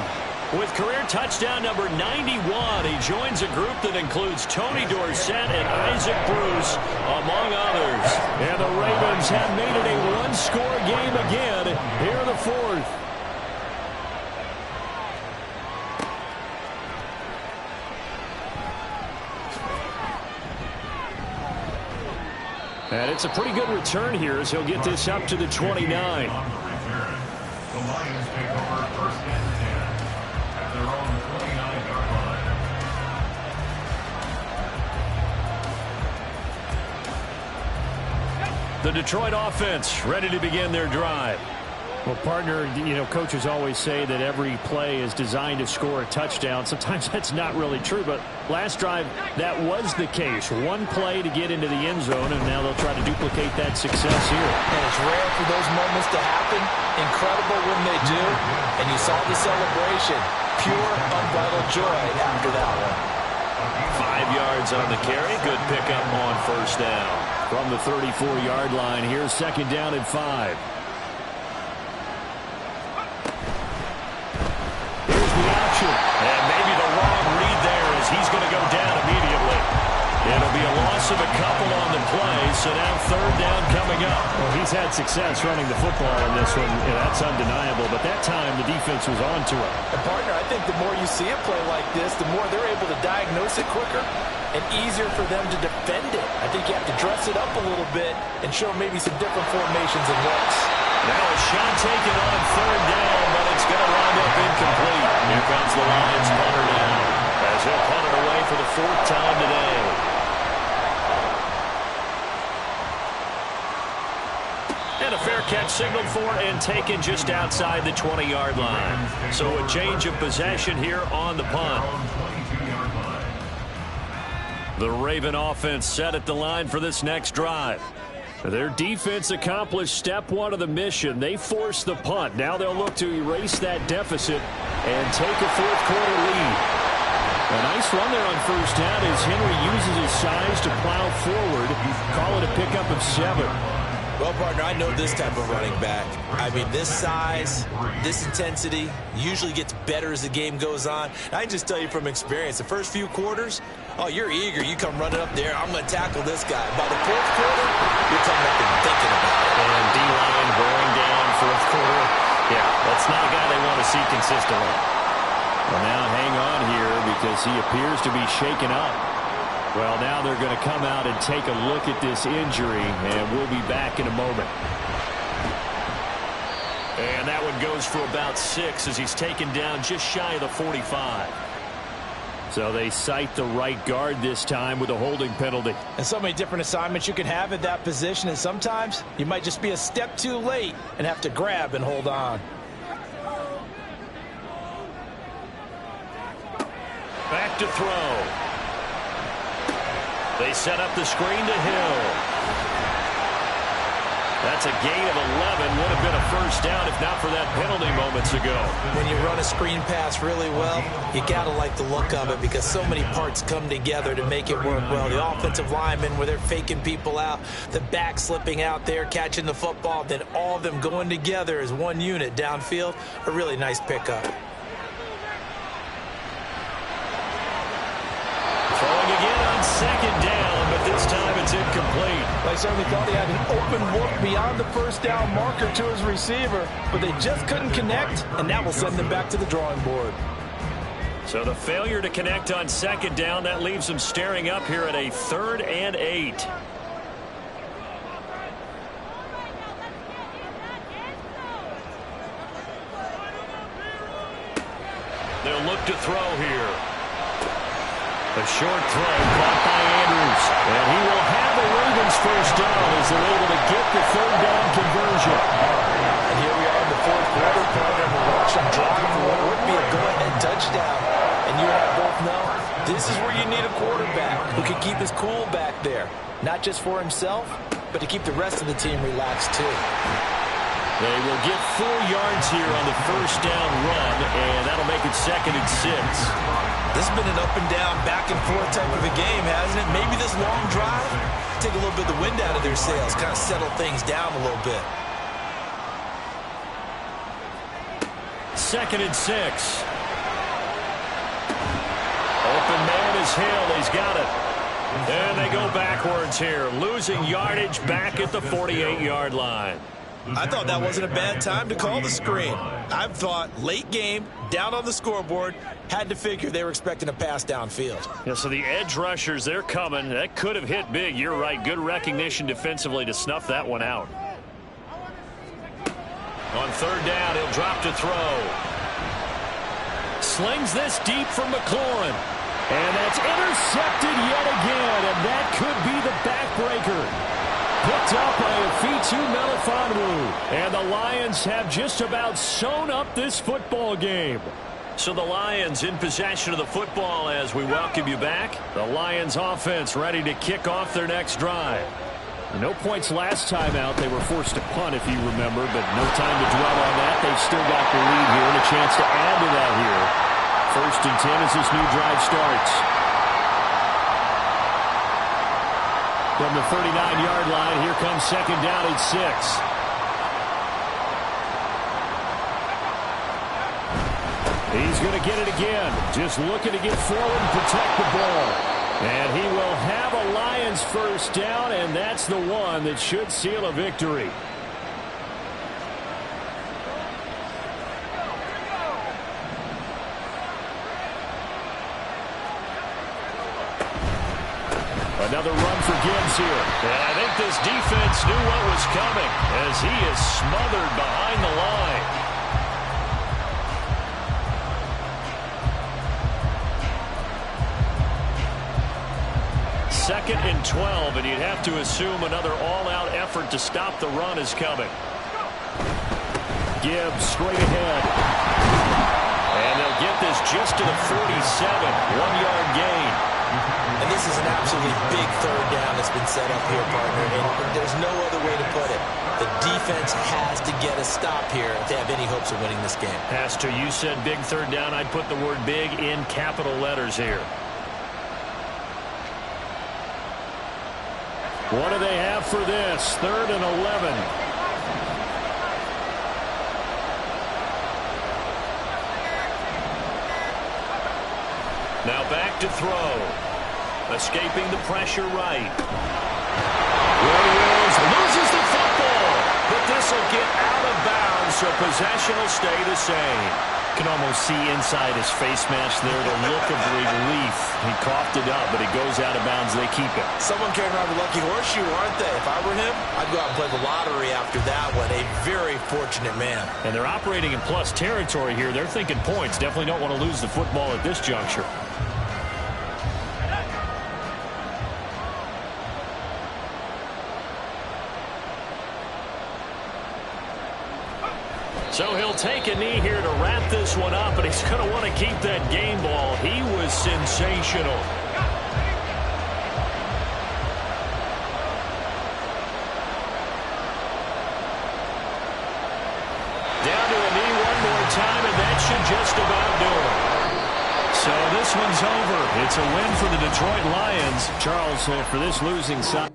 with career touchdown number 91. He joins a group that includes Tony Dorsett and Isaac Bruce, among others. And the Ravens have made it a one-score game again here in the 4th. And it's a pretty good return here as he'll get this up to the 29. The Lions take over 1st and 10 at their own 29-yard line. The Detroit offense ready to begin their drive. Well, partner, you know, coaches always say that every play is designed to score a touchdown. Sometimes that's not really true, but last drive, that was the case. One play to get into the end zone, and now they'll try to duplicate that success here. And it's rare for those moments to happen. Incredible when they do. And you saw the celebration. Pure, unbridled joy after that one. 5 yards on the carry. Good pickup on 1st down. From the 34-yard line, here's 2nd down and 5. And maybe the wrong read there as he's going to go down immediately. It'll be a loss him a couple on the play, so now third down coming up. Well, he's had success running the football in this one. That's undeniable, but that time the defense was on to him. And partner, I think the more you see a play like this, the more they're able to diagnose it quicker and easier for them to defend it. I think you have to dress it up a little bit and show maybe some different formations and looks. Now a shot taken on third down, but it's going to wind up incomplete. Here comes the Lions punter now, as he'll punt it away for the fourth time today. And a fair catch signaled for and taken just outside the 20-yard line. So a change of possession here on the punt. The Raven offense set at the line for this next drive. Their defense accomplished step one of the mission. They forced the punt. Now they'll look to erase that deficit and take a fourth-quarter lead. A nice run there on first down as Henry uses his size to plow forward. Call it a pickup of 7. Well, partner, I know this type of running back. I mean, this size, this intensity usually gets better as the game goes on. I can just tell you from experience, the first few quarters, oh, you're eager. You come running up there, I'm going to tackle this guy. By the fourth quarter, you're coming up and thinking about it. And D-line wearing down fourth quarter. Yeah, that's not a guy they want to see consistently. Well, now hang on here because he appears to be shaken up. Well, now they're going to come out and take a look at this injury, and we'll be back in a moment. And that one goes for about 6 as he's taken down just shy of the 45. So they cite the right guard this time with a holding penalty. And so many different assignments you can have at that position, and sometimes you might just be a step too late and have to grab and hold on. Back to throw. They set up the screen to Hill. That's a gain of 11. Would have been a first down if not for that penalty moments ago. When you run a screen pass really well, you got to like the look of it because so many parts come together to make it work well. The offensive linemen, where they're faking people out, the back slipping out there, catching the football, then all of them going together as one unit downfield. A really nice pickup. Throwing again on second down, but this time it's incomplete. I certainly thought he had an open look beyond the first down marker to his receiver, but they just couldn't connect, and that will send them back to the drawing board. So the failure to connect on second down, that leaves them staring up here at a 3rd and 8. They'll look to throw here. A short throw caught by Andrews. And he will have the Ravens first down as they're able to get the 3rd down conversion. And here we are in the 4th quarter, partner, and we're watching drive for what would be a go-ahead touchdown. And you and I both know this is where you need a quarterback who can keep his cool back there. Not just for himself, but to keep the rest of the team relaxed too. They will get 4 yards here on the first down run, and that'll make it 2nd and 6. This has been an up and down, back and forth type of a game, hasn't it? Maybe this long drive, take a little bit of the wind out of their sails, kind of settle things down a little bit. 2nd and 6. Open man is Hill. He's got it. And they go backwards here, losing yardage back at the 48-yard line. I thought that wasn't a bad time to call the screen. I thought late game, down on the scoreboard, had to figure they were expecting a pass downfield. Yeah, so the edge rushers, they're coming. That could have hit big. You're right. Good recognition defensively to snuff that one out. On 3rd down, he'll drop to throw. Slings this deep for McLaurin. And that's intercepted yet again, and that could be the backbreaker. Picked up by Afitu Melifonwu. And the Lions have just about sewn up this football game. So the Lions in possession of the football as we welcome you back. The Lions offense ready to kick off their next drive. No points last time out. They were forced to punt, if you remember, but no time to dwell on that. They've still got the lead here and a chance to add to that here. 1st and 10 as this new drive starts. From the 39-yard line, here comes 2nd down at 6. He's going to get it again. Just looking to get forward and protect the ball. And he will have a Lions first down, and that's the one that should seal a victory. Another run for Gibbs here. And I think this defense knew what was coming as he is smothered behind the line. Second and 12, and you'd have to assume another all-out effort to stop the run is coming. Gibbs straight ahead. And they'll get this just to the 47. 1-yard gain. And this is an absolutely big third down that's been set up here, partner. And there's no other way to put it. The defense has to get a stop here if they have any hopes of winning this game. Pastor, you said big third down. I'd put the word big in capital letters here. What do they have for this? 3rd and 11. Now back to throw. Escaping the pressure right. Williams loses the football. But this will get out of bounds, so possession will stay the same. You can almost see inside his face mask there the look of relief. He coughed it up, but it goes out of bounds. They keep it. Someone carrying around a lucky horseshoe, aren't they? If I were him, I'd go out and play the lottery after that one. A very fortunate man. And they're operating in plus territory here. They're thinking points. Definitely don't want to lose the football at this juncture. So he'll take a knee here to wrap this one up, and he's going to want to keep that game ball. He was sensational. Down to a knee one more time, and that should just about do it. So this one's over. It's a win for the Detroit Lions. Charles, for this losing side.